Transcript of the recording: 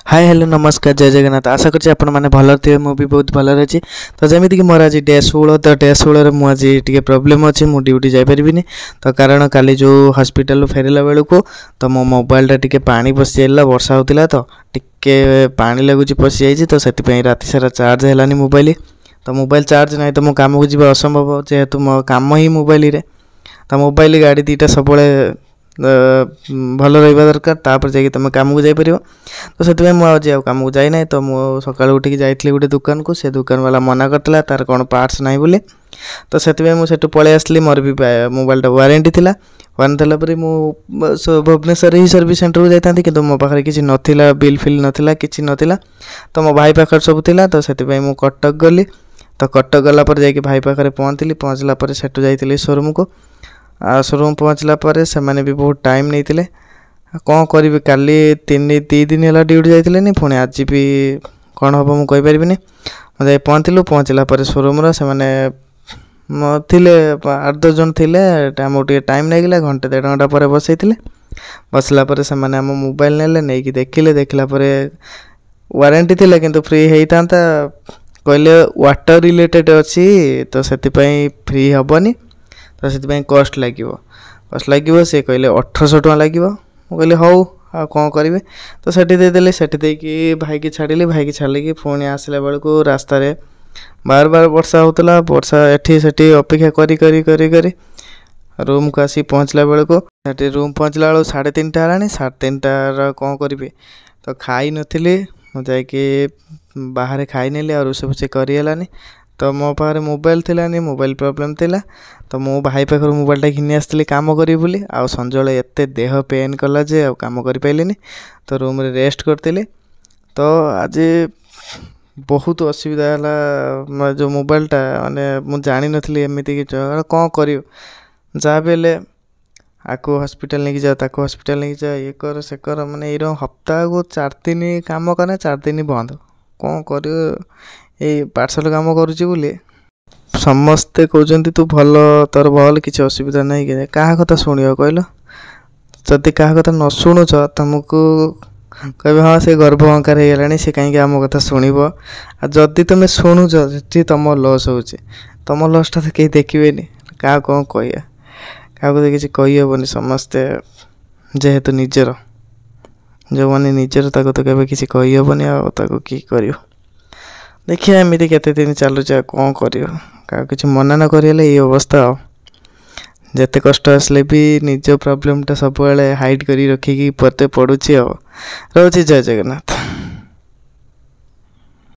Hi hello नमस्कार जय जगन्नाथ आशा करछि आपण माने भलर थे मु भी बहुत भलर अछि। तो जमिति कि मोर आज डे 16 तो डे 16 मु आज टिके प्रॉब्लम अछि मु ड्यूटी जाय परिबिनी। तो कारण काली जो हॉस्पिटल फेरला बेलू को तो मो मोबाइल टा टिके पानी पसि जाइला वर्षा होतिला तो टिके पानी लागुची पसि जाइछि तो सेति पई राति सारा चार्ज हेलानी मोबाइल। तो मोबाइल चार्ज नाही तो मो काम को जीवा असंभव जेहेतु मो काम ही मोबाइल रे। तो मोबाइल गाड़ी दीटा सबले भल रहा दरकार तापर जाकि तुम काम को जापर। तो से मुझे आज काम को जाई ना तो मु सका उठिक जाइए गोटे दुकान को से दुकान वाला मना करता तार कौन पार्ट्स ना बोली। तो से मुझे पलि आसली मोर भी मोबाइल टा वारंटी थिला वारंटी भुवनेश्वर ही सर्विस सेंटर को जाता कि मो पाखे किसी नाला बिल फिल नाला कि नाला। तो मो भाई पाखे सब थिला तो से कटक गली। तो कटक गलापर जाकि भाई पाखे पहुँचली पहुँचला सेठू जाइली शोरूम को शोरूम पहुँचला से मैंने भी बहुत टाइम नहीं कौन करी काली दी दिन है ड्यूटी जाइए पुणी आज भी कौन हम मुझे कहीपरि जाए पहुँचलु पहुँचला शोरूम से मैंने थे 8-10 जन थे आमको टाइम लगे घंटे 1.5 घंटा पर बसला से मैंने आम मोबाइल नेले नहीं देखिले देखला वारंटी थी किंतु फ्री होता कहले वाटर रिलेटेड अच्छी तो से फ्री हेनी। तो से कस्ट लगे सी कहले 1800 टका लगे कहली हौ आ कौन करेंगे। तो सेठी देदेली सेठी देकी भाई की छाड़ी भाई की छाड़ी पुणी आसला बेलू को रास्तार बार बार वर्षा होता वर्षा एठी सेठी अपेक्षा करी करी करी करी रूम को आसी पहुँचला बेलू सेठी रूम पहुँचला बेलू 3:30 है 3:30 कौन करी। तो खाई नी मुझे बाहर खाई नेली और रोसे फुसे करनी। तो मो पाखे मोबाइल थिलानी मोबाइल प्रॉब्लम थिला। तो मो भाई पाखर मोबाइल टा घिनी आसली काम करी बोली आ संजोले एते देह पेन कला जे आ काम कर पाइलिनी। तो रूम रे रेस्ट करती। तो आज बहुत असुविधा है जो मोबाइल टा माने मु जानी नथली एमिति कि कौन कर जहाँ भी हेले आको हॉस्पिटल नहीं जाओ ताको हॉस्पिटल नहीं जाओ ये कर से कर माने ये हप्ताह को 4 दिन काम करना 4 दिन बंद कौन कर ये पार्सल काम करुँच बोली समस्ते कहते तू भल तोर भल किसी असुविधा नहीं कि क्या कथा शुण कहल जदि क्या कथा न शुणुच तुमको कह हाँ से गर्भ अहंकार हो गला सी कहीं आम कथा शुणव जदि तुम शुणुच तुम लॉस हो तुम लॉसटा तो कहीं देखिए क्या कौन कह क्या तो किसी कहीहबनी समस्ते जेहेतु निजर जो मैंने निजर ताको तो कभी किसी कहीहबनी आको कि कर देखिए एमती केते दिन चलुच कौन कर क्या किसी मना न कर ये अवस्था जिते कष्ट आसले भी निज प्रॉब्लम टा सब हाइड कर रखिकी पड़े पड़ुची रोचे जय जगन्नाथ।